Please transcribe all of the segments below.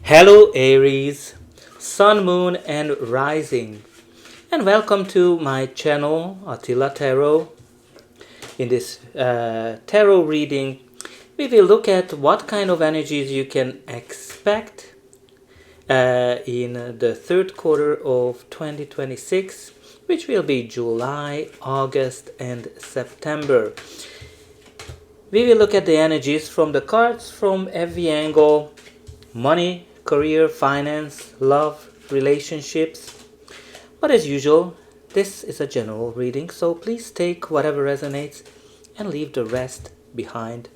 Hello Aries, Sun, Moon and Rising, and welcome to my channel Attila Tarot. In this tarot reading, we will look at what kind of energies you can expect in the third quarter of 2026, which will be July, August and September. We will look at the energies from the cards from every angle: money, career, finance, love, relationships. But as usual, this is a general reading, so please take whatever resonates and leave the rest behind.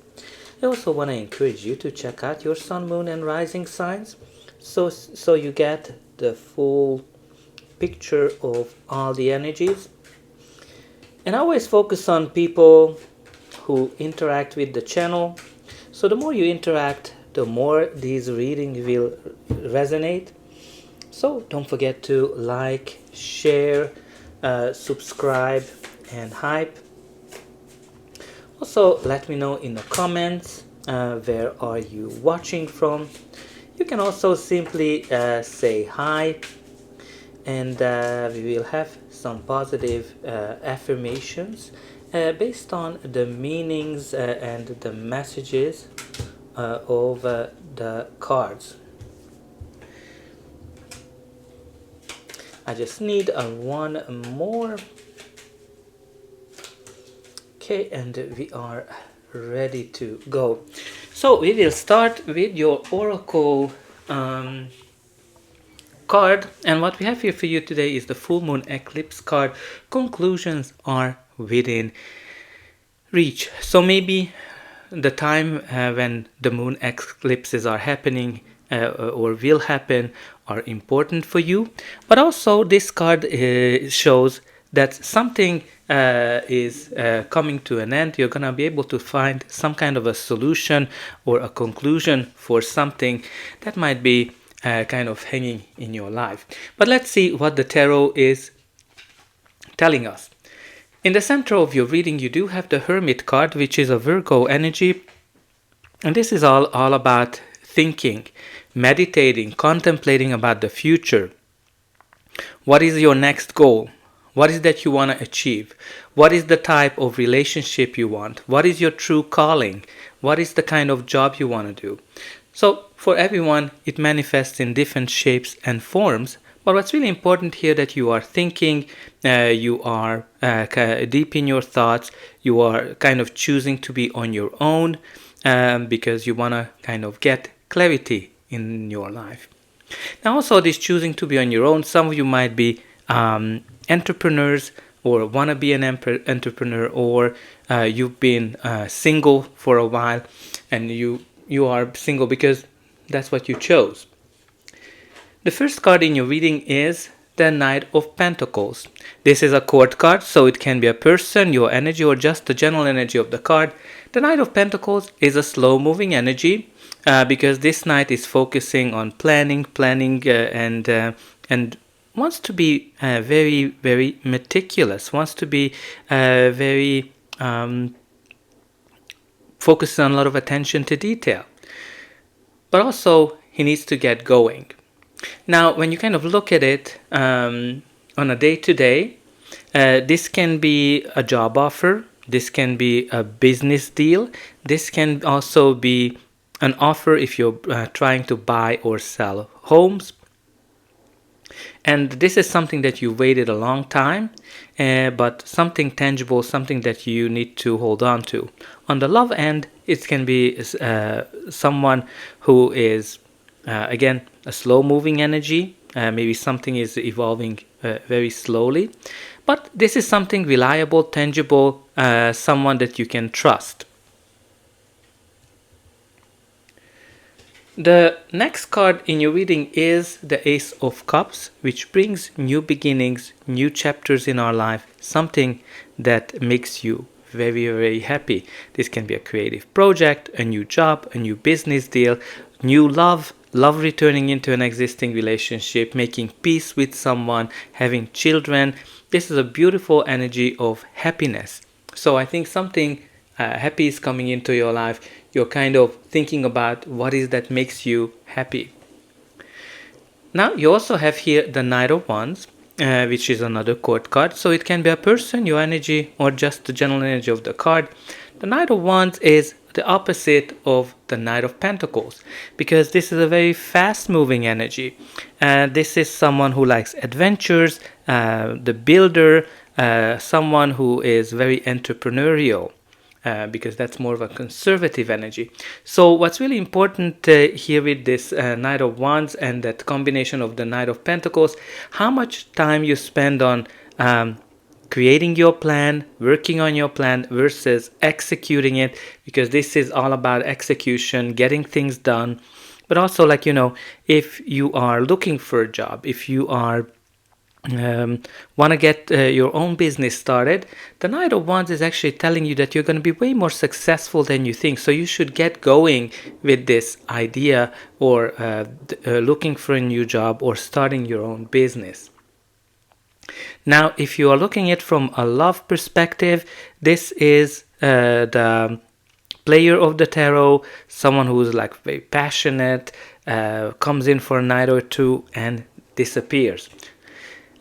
I also want to encourage you to check out your sun, moon and rising signs so you get the full picture of all the energies. And I always focus on people who interact with the channel. So the more you interact, the more these readings will resonate. So don't forget to like, share, subscribe and hype. Also let me know in the comments where are you watching from. You can also simply say hi, and we will have some positive affirmations based on the meanings and the messages of the cards. I just need one more. Okay, and we are ready to go. So we will start with your oracle card, and what we have here for you today is the full moon eclipse card. Conclusions are within reach. So maybe the time when the moon eclipses are happening or will happen are important for you, but also this card shows that something is coming to an end. You're gonna be able to find some kind of a solution or a conclusion for something that might be kind of hanging in your life. But let's see what the tarot is telling us. In the center of your reading, you do have the Hermit card, which is a Virgo energy. And this is all about thinking, meditating, contemplating about the future. What is your next goal? What is that you want to achieve? What is the type of relationship you want? What is your true calling? What is the kind of job you want to do? So for everyone, it manifests in different shapes and forms. But what's really important here that you are thinking, you are deep in your thoughts, you are kind of choosing to be on your own because you want to kind of get clarity in your life. Now also this choosing to be on your own, some of you might be entrepreneurs or want to be an entrepreneur, or you've been single for a while and you are single because that's what you chose. The first card in your reading is the Knight of Pentacles. This is a court card, so it can be a person, your energy, or just the general energy of the card. The Knight of Pentacles is a slow-moving energy because this knight is focusing on planning, and wants to be very, very meticulous, wants to be very focused on a lot of attention to detail. But also, he needs to get going. Now, when you kind of look at it on a day-to-day, this can be a job offer, this can be a business deal, this can also be an offer if you're trying to buy or sell homes. And this is something that you waited a long time, but something tangible, something that you need to hold on to. On the love end, it can be someone who is, again, a slow-moving energy. Maybe something is evolving very slowly. But this is something reliable, tangible, someone that you can trust. The next card in your reading is the Ace of Cups, which brings new beginnings, new chapters in our life, something that makes you very, very happy. This can be a creative project, a new job, a new business deal, new love returning into an existing relationship, making peace with someone, having children. This is a beautiful energy of happiness. So I think something happy is coming into your life. You're kind of thinking about what is that makes you happy. Now you also have here the Knight of Wands, which is another court card. So it can be a person, your energy, or just the general energy of the card. The Knight of Wands is the opposite of the Knight of Pentacles, because this is a very fast moving energy. This is someone who likes adventures, the builder, someone who is very entrepreneurial. Because that's more of a conservative energy. So what's really important here with this Knight of Wands and that combination of the Knight of Pentacles, how much time you spend on creating your plan, working on your plan versus executing it, because this is all about execution, getting things done. But also, like, if you are looking for a job, if you are want to get your own business started, the Knight of Wands is actually telling you that you're going to be way more successful than you think. So you should get going with this idea, or looking for a new job, or starting your own business. Now, if you are looking at it from a love perspective, this is the player of the tarot, someone who's like very passionate, comes in for a night or two and disappears.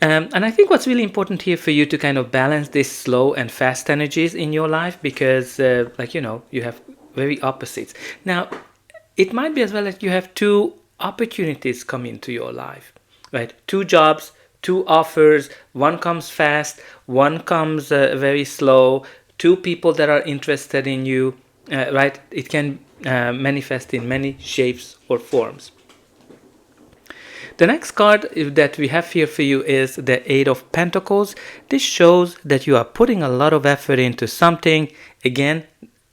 And I think what's really important here for you to kind of balance this slow and fast energies in your life, because you have very opposites. Now, it might be as well that you have two opportunities come into your life, right? Two jobs, two offers, one comes fast, one comes very slow, two people that are interested in you, right? It can manifest in many shapes or forms. The next card that we have here for you is the Eight of Pentacles. This shows that you are putting a lot of effort into something. Again,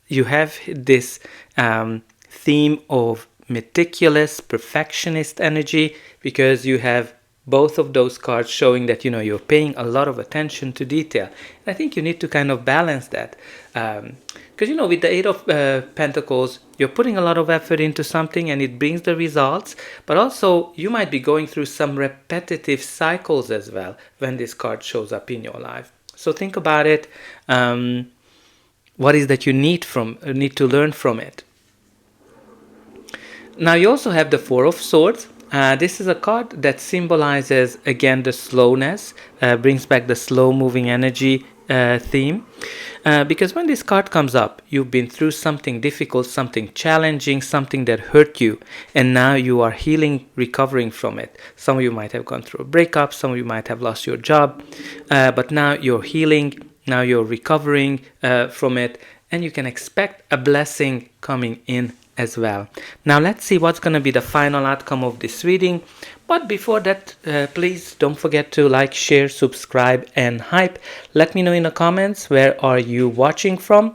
you have this theme of meticulous, perfectionist energy, because you have both of those cards showing that you're paying a lot of attention to detail. And I think you need to kind of balance that, because with the Eight of Pentacles, you're putting a lot of effort into something and it brings the results, but also you might be going through some repetitive cycles as well when this card shows up in your life. So think about it. What is that you need to learn from it? Now you also have the Four of Swords. This is a card that symbolizes, again, the slowness, brings back the slow moving energy theme. Because when this card comes up, you've been through something difficult, something challenging, something that hurt you, and now you are healing, recovering from it. Some of you might have gone through a breakup, some of you might have lost your job, but now you're healing, now you're recovering from it, and you can expect a blessing coming in as well. Now let's see what's going to be the final outcome of this reading. But before that, please don't forget to like, share, subscribe, and hype. Let me know in the comments, where are you watching from?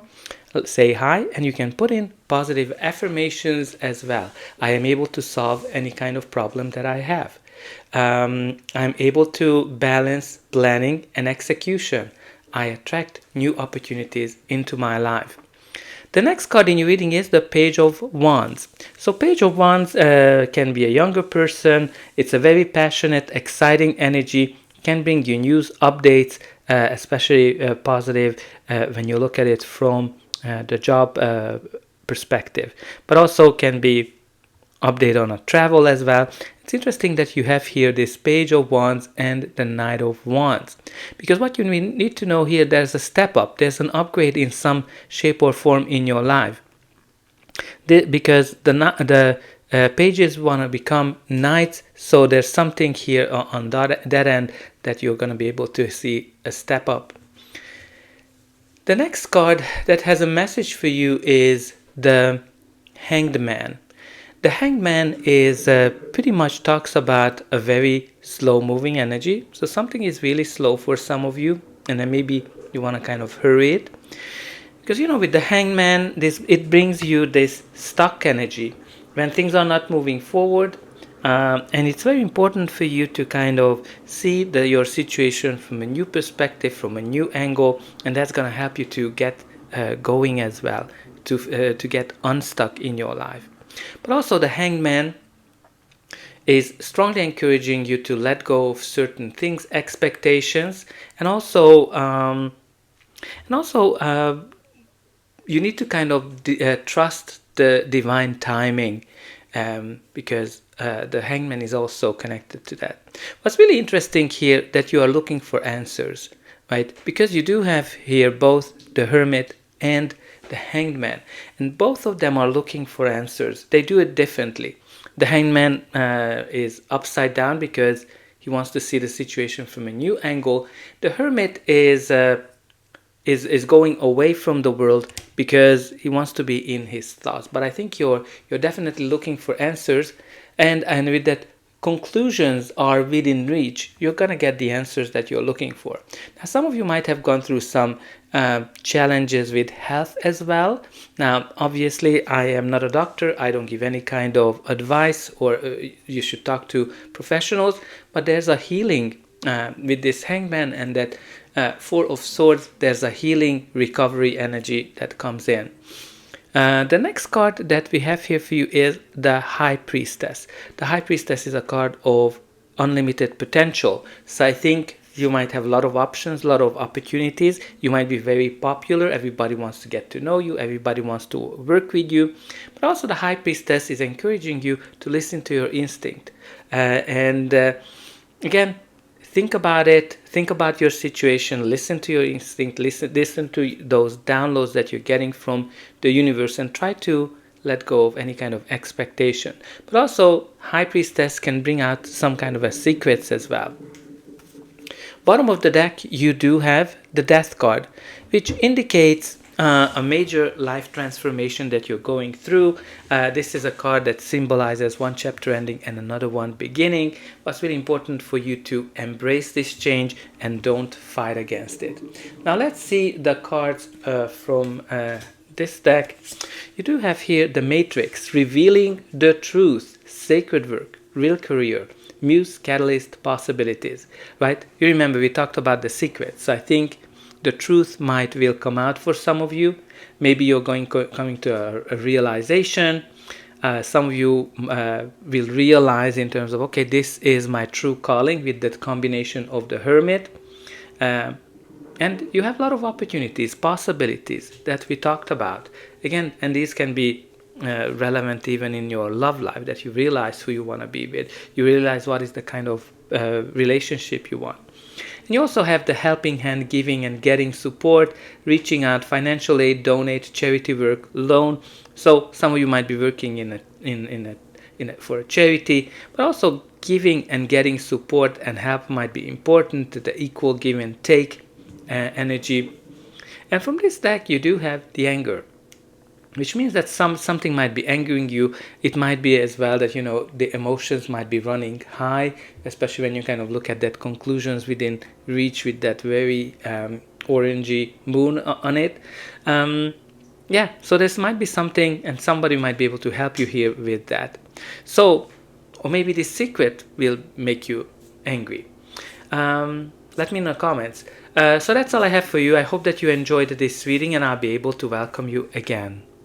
Say hi, and you can put in positive affirmations as well. I am able to solve any kind of problem that I have. I'm able to balance planning and execution. I attract new opportunities into my life. The next card in your reading is the Page of Wands. So Page of Wands can be a younger person. It's a very passionate, exciting energy. Can bring you news, updates, especially positive when you look at it from the job perspective. But also can be update on a travel as well. It's interesting that you have here this Page of Wands and the Knight of Wands, because what you need to know here, there's a step up, there's an upgrade in some shape or form in your life. Because the pages want to become knights, so there's something here on that end that you're going to be able to see a step up. The next card that has a message for you is the Hanged Man. The Hanged Man is pretty much talks about a very slow moving energy. So something is really slow for some of you, and then maybe you want to kind of hurry it. Because with the Hanged Man, it brings you this stuck energy when things are not moving forward. And it's very important for you to kind of see your situation from a new perspective, from a new angle, and that's going to help you to get going as well, to get unstuck in your life. But also the Hanged Man is strongly encouraging you to let go of certain things, expectations, and also you need to kind of trust the divine timing. because the Hangman is also connected to that. What's really interesting here that you are looking for answers, right? Because you do have here both the Hermit and the Hanged Man, and both of them are looking for answers. They do it differently. The Hanged Man is upside down because he wants to see the situation from a new angle. The Hermit is going away from the world because he wants to be in his thoughts. But I think you're definitely looking for answers, and with that, conclusions are within reach. You're gonna get the answers that you're looking for. Now, some of you might have gone through some challenges with health as well. Now, obviously, I am not a doctor. I don't give any kind of advice, or you should talk to professionals. But there's a healing with this Hangman and that Four of Swords. There's a healing recovery energy that comes in. The next card that we have here for you is the High Priestess. The High Priestess is a card of unlimited potential. So I think you might have a lot of options, a lot of opportunities. You might be very popular. Everybody wants to get to know you. Everybody wants to work with you. But also the High Priestess is encouraging you to listen to your instinct. Again, think about it. Think about your situation. Listen to your instinct. Listen to those downloads that you're getting from the universe, and try to let go of any kind of expectation. But also, High Priestess can bring out some kind of a secrets as well. Bottom of the deck, you do have the Death card, which indicates a major life transformation that you're going through. This is a card that symbolizes one chapter ending and another one beginning. What's really important for you to embrace this change and don't fight against it. Now let's see the cards from this deck. You do have here the Matrix, revealing the truth, sacred work, real career, muse, catalyst, possibilities, right? You remember we talked about the secrets. So I think the truth will come out for some of you. Maybe you're coming to a realization. Some of you will realize in terms of, okay, this is my true calling, with that combination of the Hermit. And you have a lot of opportunities, possibilities that we talked about. Again, and these can be relevant even in your love life, that you realize who you want to be with. You realize what is the kind of relationship you want. And you also have the helping hand, giving and getting support, reaching out, financial aid, donate, charity work, loan. So some of you might be working for a charity, but also giving and getting support and help might be important. The equal give and take energy. And from this deck, you do have the anger, which means that something might be angering you. It might be as well that, the emotions might be running high, especially when you kind of look at that conclusions within reach with that very orangey moon on it. So this might be something, and somebody might be able to help you here with that. So, or maybe this secret will make you angry. Let me know in the comments. So that's all I have for you. I hope that you enjoyed this reading, and I'll be able to welcome you again.